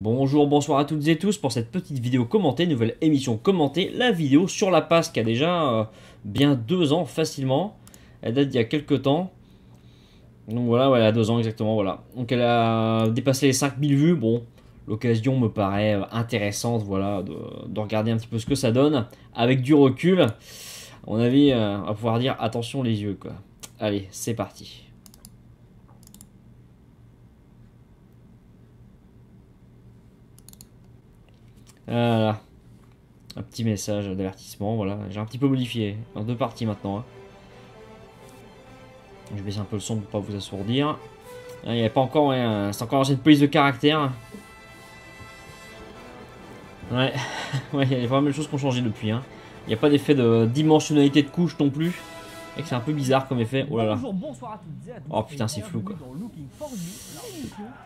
Bonjour, bonsoir à toutes et tous pour cette petite vidéo commentée, nouvelle émission commentée, la vidéo sur la passe qui a déjà bien 2 ans facilement. Elle date d'il y a quelques temps. Donc voilà, ouais, elle a 2 ans exactement, voilà. Donc elle a dépassé les 5000 vues, bon, l'occasion me paraît intéressante, voilà, de regarder un petit peu ce que ça donne. Avec du recul, à mon avis, on va pouvoir dire attention les yeux, quoi. Allez, c'est parti. Voilà. Un petit message d'avertissement, voilà. J'ai un petit peu modifié, en 2 parties maintenant. Hein. Je vais baisser un peu le son pour pas vous assourdir. Il n'y a pas encore, ouais, c'est encore l'ancienne police de caractère. Ouais, ouais, il y a vraiment des choses qui ont changé depuis. Hein. Il n'y a pas d'effet de dimensionnalité de couche non plus. Et que c'est un peu bizarre comme effet. Oh là là. Oh putain, c'est flou quoi.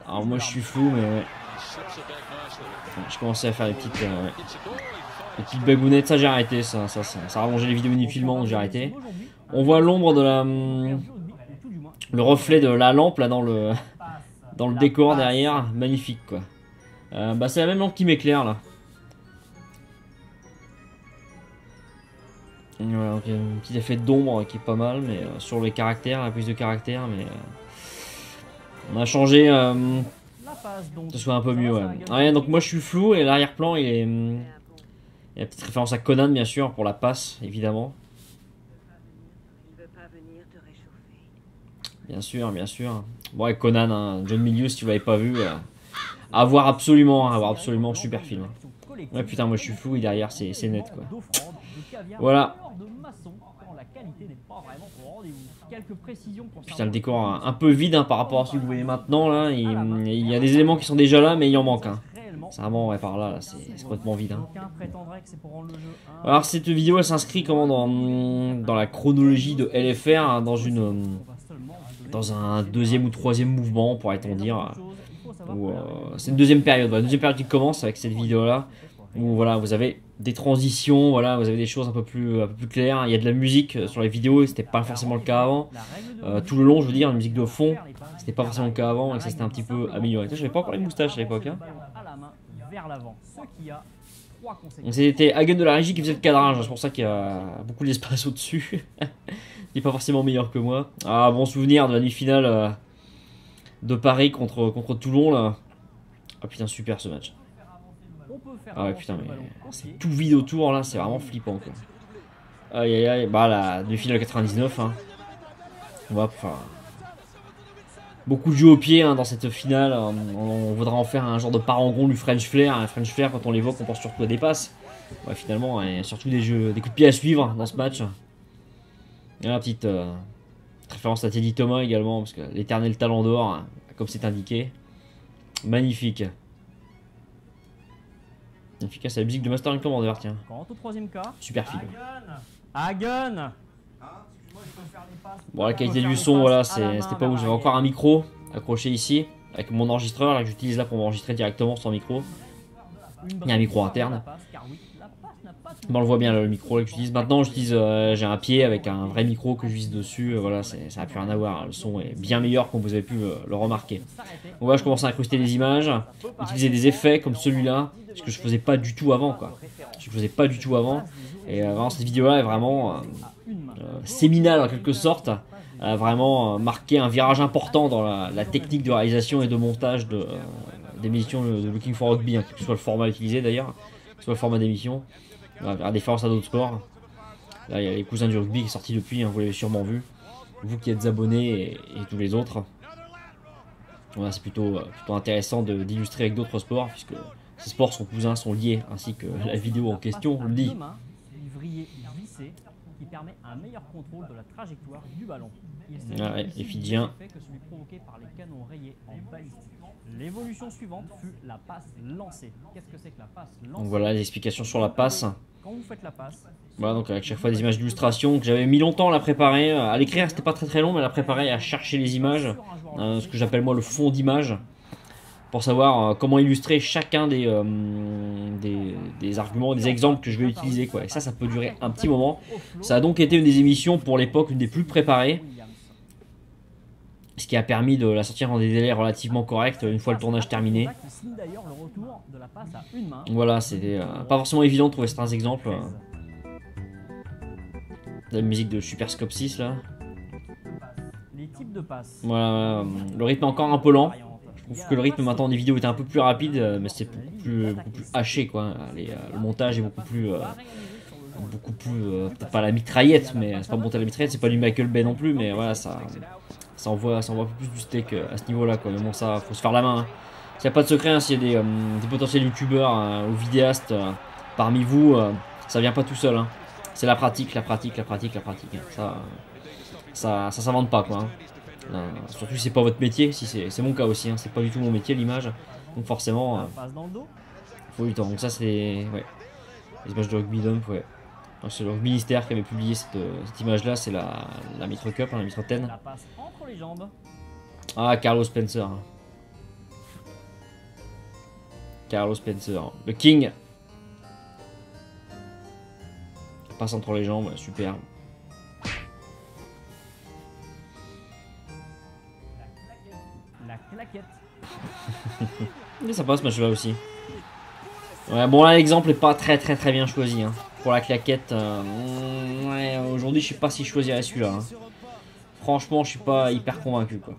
Alors moi je suis flou, mais ouais. Je commençais à faire les petites bagounettes. Ça j'ai arrêté, ça a rallongé les vidéos mini-filmants, donc j'ai arrêté. On voit l'ombre de la. Le reflet de la lampe là dans le décor derrière. Magnifique quoi. Bah c'est la même lampe qui m'éclaire là. Voilà, donc il y a un petit effet d'ombre qui est pas mal, mais sur les caractères, la prise de caractère, mais on a changé, que ce soit un peu mieux. Ouais. Ouais, donc moi je suis flou et l'arrière-plan il est, il y a une petite référence à Conan bien sûr pour la passe évidemment. Bien sûr, bien sûr. Bon et Conan, hein, John Milius si vous l'avez pas vu, à voir absolument, super film. Ouais putain moi je suis flou et derrière c'est net quoi. Voilà. Putain, le décor un peu vide hein, par rapport à ce que vous voyez maintenant. Là. Il y a des éléments qui sont déjà là, mais il en manque. Hein. C'est vraiment ouais, par là, c'est complètement vide. Hein. Alors, cette vidéo elle s'inscrit comment dans la chronologie de LFR, hein, dans un deuxième ou troisième mouvement, pourrait-on dire. C'est une deuxième période. La deuxième période qui commence avec cette vidéo là. Où voilà, vous avez des transitions, voilà, vous avez des choses un peu plus claires. Il y a de la musique sur les vidéos, c'était pas forcément le cas avant. Tout le long, je veux dire, une musique de fond, c'était pas forcément le cas avant, et ça c'était un petit peu amélioré. J'avais pas encore les moustaches à l'époque. Hein. C'était Hagen de la régie qui faisait le cadrage, c'est pour ça qu'il y a beaucoup d'espace au-dessus. Il est pas forcément meilleur que moi. Ah, bon souvenir de la demi-finale de Paris contre Toulon là. Ah putain, super ce match. Ah ouais putain mais c'est tout vide autour là, c'est vraiment flippant quoi. Aïe aïe aïe, bah la demi-finale 99 hein. On va enfin, beaucoup de jeux au pied hein, dans cette finale. On voudra en faire un genre de parangon du French Flair. Un French Flair quand on l'évoque on pense surtout à des passes. Ouais finalement et surtout des coups de pied à suivre dans ce match. Et la petite référence à Teddy Thomas également parce que l'éternel talent d'or hein, comme c'est indiqué. Magnifique. Efficace, la musique de Master and Commander, tiens. Super film. Hagen. Bon, la qualité du son, voilà, c'était pas où j'avais encore un micro accroché ici, avec mon enregistreur, là, que j'utilise là pour m'enregistrer directement sans micro. Il y a un micro interne. Bon, on le voit bien, là, le micro que j'utilise. Maintenant, j'ai un pied avec un vrai micro que j'utilise dessus. Voilà, ça n'a plus rien à voir. Le son est bien meilleur, comme vous avez pu le remarquer. Donc là, je commence à incruster des images, utiliser des effets comme celui-là, ce que je faisais pas du tout avant, quoi. Je faisais pas du tout avant. Et vraiment, cette vidéo-là est vraiment séminale en quelque sorte. Elle a vraiment marqué un virage important dans la technique de réalisation et de montage d'émissions de Looking for Rugby, hein, quel que soit le format utilisé d'ailleurs, que ce soit le format d'émission. À différence à d'autres sports. Là, il y a les cousins du rugby qui est sorti depuis, hein, vous l'avez sûrement vu. Vous qui êtes abonnés et tous les autres. Voilà, c'est plutôt intéressant d'illustrer avec d'autres sports, puisque ces sports sont cousins, sont liés, ainsi que la vidéo en question le dit. Qui permet un meilleur contrôle de la trajectoire du ballon. Ouais, les Fidjiens. L'évolution suivante fut la passe lancée. Qu'est-ce que c'est que la passe lancée? Donc voilà les explications sur la passe. Quand vous faites la passe. Voilà donc avec chaque fois des images d'illustration que j'avais mis longtemps à la préparer. À l'écrire c'était pas très long mais à la préparer à chercher les images. Ce que j'appelle moi le fond d'image. Pour savoir comment illustrer chacun des arguments, des exemples que je vais utiliser. Quoi. Et ça peut durer un petit moment. Ça a donc été une des émissions pour l'époque, une des plus préparées. Ce qui a permis de la sortir dans des délais relativement corrects une fois le tournage terminé. Voilà, c'était pas forcément évident de trouver certains exemples. La musique de Super Scope 6 là. Voilà, le rythme est encore un peu lent. Je trouve que le rythme maintenant des vidéos était un peu plus rapide, mais c'est beaucoup plus haché quoi. Le montage est beaucoup plus peut-être pas la mitraillette, mais c'est pas monter à la mitraillette, c'est pas du Michael Bay non plus, mais voilà, ça envoie un peu plus du steak à ce niveau là quoi. Mais bon, ça faut se faire la main, hein. S'il n'y a pas de secret, hein, s'il y a des potentiels youtubeurs ou vidéastes parmi vous, ça vient pas tout seul, hein. C'est la pratique, hein. Ça s'invente pas quoi, hein. Surtout si c'est pas votre métier, si c'est mon cas aussi, hein. C'est pas du tout mon métier l'image, donc forcément faut du temps. Donc ça c'est les images de Rugby Dump, ouais. C'est le ministère qui avait publié cette image là, c'est la Mitre Cup, hein, la Mitre 10. Ah, Carlos Spencer. Carlos Spencer, le King. Passe entre les jambes, super. La claquette. Et ça passe ce match là aussi. Ouais, bon là l'exemple est pas très bien choisi, hein. Pour la claquette, ouais, aujourd'hui je sais pas si je choisirais celui-là, hein. Franchement je suis pas hyper convaincu quoi.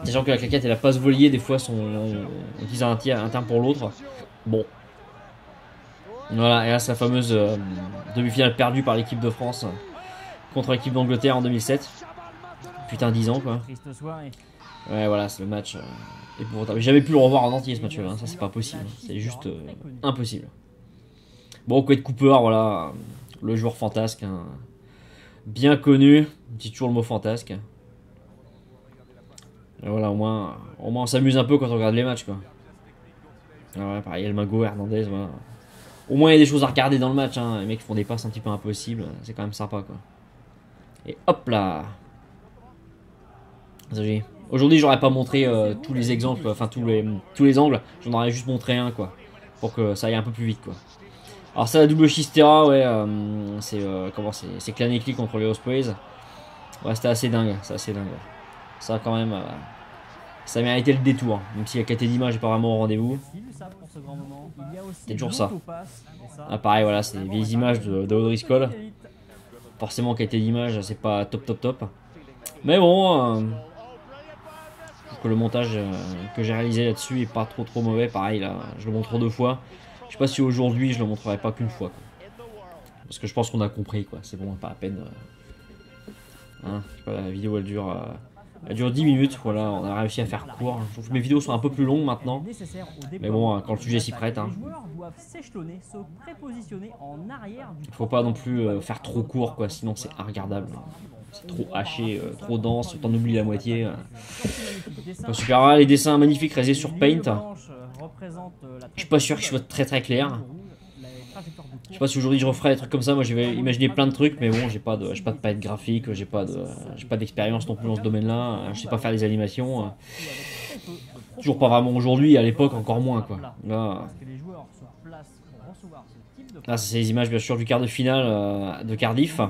Sachant que la claquette et la passe voilier des fois on utilise un terme pour l'autre. Bon. Voilà, et là c'est la fameuse demi-finale perdue par l'équipe de France contre l'équipe d'Angleterre en 2007. Putain 10 ans quoi. Ouais voilà, c'est le match épouvantable. J'ai jamais pu le revoir en entier ce match là, hein. Ça c'est pas possible, c'est juste impossible. Bon, Quade Cooper, voilà, le joueur fantasque, hein, bien connu, on dit toujours le mot fantasque. Et voilà, au moins on s'amuse un peu quand on regarde les matchs quoi. Ouais, pareil, Elmago, Hernandez, voilà. Au moins il y a des choses à regarder dans le match, hein. Les mecs font des passes un petit peu impossibles, c'est quand même sympa quoi. Et hop là. Aujourd'hui j'aurais pas montré tous les exemples, enfin tous les angles, j'en aurais juste montré un quoi, pour que ça aille un peu plus vite quoi. Alors ça la double Chistera, ouais, c'est Clan et Click contre les Ospreys. Ouais, c'était assez dingue, Ça quand même, ça méritait le détour, même si la qualité d'image n'est pas vraiment au rendez-vous. C'est toujours ça. Ah pareil, voilà, c'est les vieilles images de O'Driscoll. Forcément qualité d'image, c'est pas top. Mais bon, je trouve que le montage que j'ai réalisé là-dessus est pas trop mauvais. Pareil là, je le montre 2 fois. Je sais pas si aujourd'hui je le montrerai pas qu'une fois quoi. Parce que je pense qu'on a compris quoi, c'est bon, pas à peine. Hein, je sais pas, la vidéo elle dure 10 minutes, voilà, on a réussi à faire court. Je trouve que mes vidéos sont un peu plus longues maintenant. Mais bon, quand le sujet s'y prête, hein. Faut pas non plus faire trop court quoi, sinon c'est regardable. C'est trop haché, trop dense, t'en oublies la moitié. Super, voilà, les dessins magnifiques réalisés sur Paint. Je suis pas sûr qu'ils soient très clairs. Je sais pas si aujourd'hui je referai des trucs comme ça. Moi j'avais imaginé plein de trucs, mais bon, j'ai pas de palette graphique, j'ai pas d'expérience non plus dans ce domaine-là. Je sais pas faire des animations. Toujours pas vraiment aujourd'hui, à l'époque encore moins quoi. Là c'est les images bien sûr du quart de finale de Cardiff.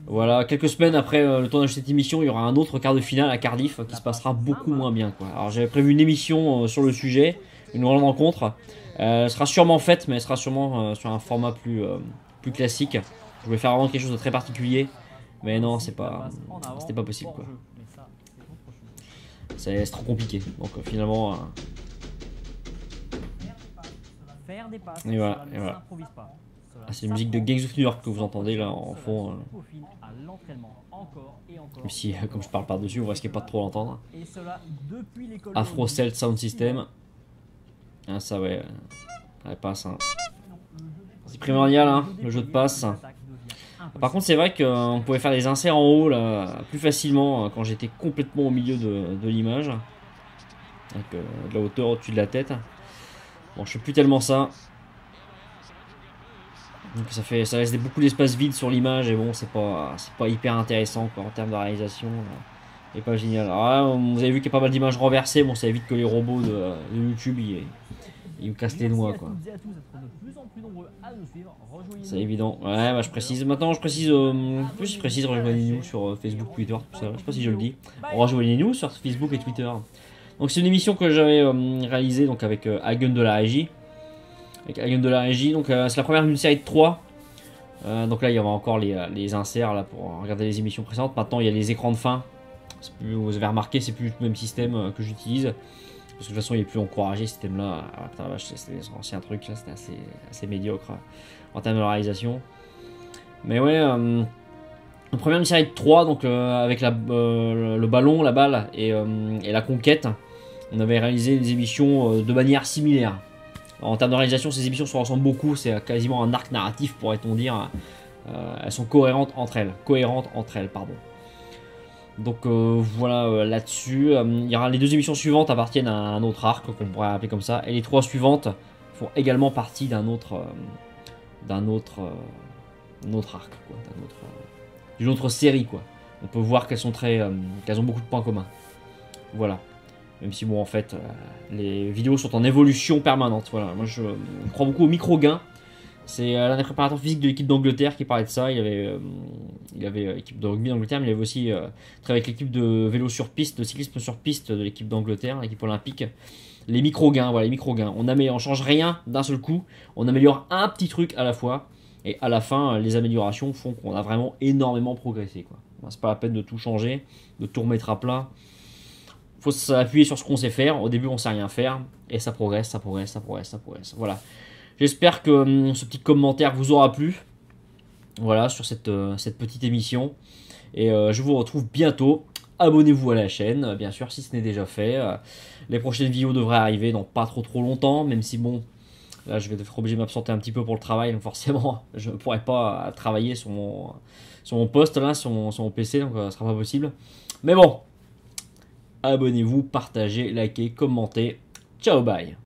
Voilà, quelques semaines après le tournage de cette émission, il y aura un autre quart de finale à Cardiff qui se passera beaucoup moins bien quoi. Alors j'avais prévu une émission sur le sujet, une grande rencontre. Elle sera sûrement faite, mais elle sera sûrement sur un format plus classique. Je voulais faire vraiment quelque chose de très particulier, mais non, c'était pas possible quoi. C'est trop compliqué, donc finalement. Et voilà. Ah, c'est la musique de Gangs of New York que vous entendez là en fond. Même si, comme je parle par-dessus, vous risquez pas de trop l'entendre. Afro Celt Sound System. Ah, ça, ouais. Elle passe. Hein. C'est primordial, hein, le jeu de passe. Par contre, c'est vrai qu'on pouvait faire des inserts en haut là, plus facilement quand j'étais complètement au milieu de l'image. Avec de la hauteur au-dessus de la tête. Bon, je fais plus tellement ça. Donc ça laisse beaucoup d'espace vide sur l'image et bon, c'est pas hyper intéressant quoi, en termes de réalisation. Et pas génial. Alors là, vous avez vu qu'il y a pas mal d'images renversées. Bon, ça évite que les robots de YouTube ils Il me casse les noix, quoi. C'est évident. Ouais, bah je précise. Maintenant, je précise. Je précise rejoignez-nous sur Facebook, Twitter, tout ça. Je sais pas si je le dis. Rejoignez-nous sur Facebook et Twitter. Donc, c'est une émission que j'avais réalisée donc avec Hagen de la Régie. Avec Hagen de la Régie. Donc, c'est la première d'une série de 3. Donc là, il y aura encore les inserts là, pour regarder les émissions précédentes. Maintenant, il y a les écrans de fin. Plus, vous avez remarqué, c'est plus le même système que j'utilise. Parce que de toute façon, il est plus encouragé ce système-là. Ah, putain, c'était un truc, là, c'était assez médiocre en termes de réalisation. Mais ouais, la première une série de 3, donc avec le ballon, la balle et la conquête, on avait réalisé des émissions de manière similaire. En termes de réalisation, ces émissions se ressemblent beaucoup, c'est quasiment un arc narratif, pourrait-on dire. Elles sont cohérentes entre elles, pardon. Donc voilà là-dessus. Il y aura les 2 émissions suivantes appartiennent à un autre arc qu'on pourrait appeler comme ça, et les 3 suivantes font également partie d'un autre arc, quoi, d'une autre série, quoi. On peut voir qu'elles ont beaucoup de points communs. Voilà. Même si bon, en fait, les vidéos sont en évolution permanente. Voilà. Moi, je crois beaucoup au micro-gain. C'est l'un des préparateurs physiques de l'équipe d'Angleterre qui parlait de ça. Il avait l'équipe de rugby d'Angleterre, mais il avait aussi travaillé avec l'équipe de vélo sur piste, de cyclisme sur piste de l'équipe d'Angleterre, l'équipe olympique. Les micro-gains, voilà, les micro-gains. On change rien d'un seul coup, on améliore un petit truc à la fois, et à la fin, les améliorations font qu'on a vraiment énormément progressé, quoi. C'est pas la peine de tout changer, de tout remettre à plat. Faut s'appuyer sur ce qu'on sait faire. Au début, on sait rien faire, et ça progresse, ça progresse, ça progresse, ça progresse. Voilà. J'espère que ce petit commentaire vous aura plu. Voilà, sur cette petite émission. Et je vous retrouve bientôt. Abonnez-vous à la chaîne, bien sûr, si ce n'est déjà fait. Les prochaines vidéos devraient arriver dans pas trop longtemps, même si bon, là je vais être obligé de m'absenter un petit peu pour le travail, donc forcément je ne pourrai pas travailler sur mon poste là, sur mon PC, donc ça sera pas possible. Mais bon, abonnez-vous, partagez, likez, commentez. Ciao, bye.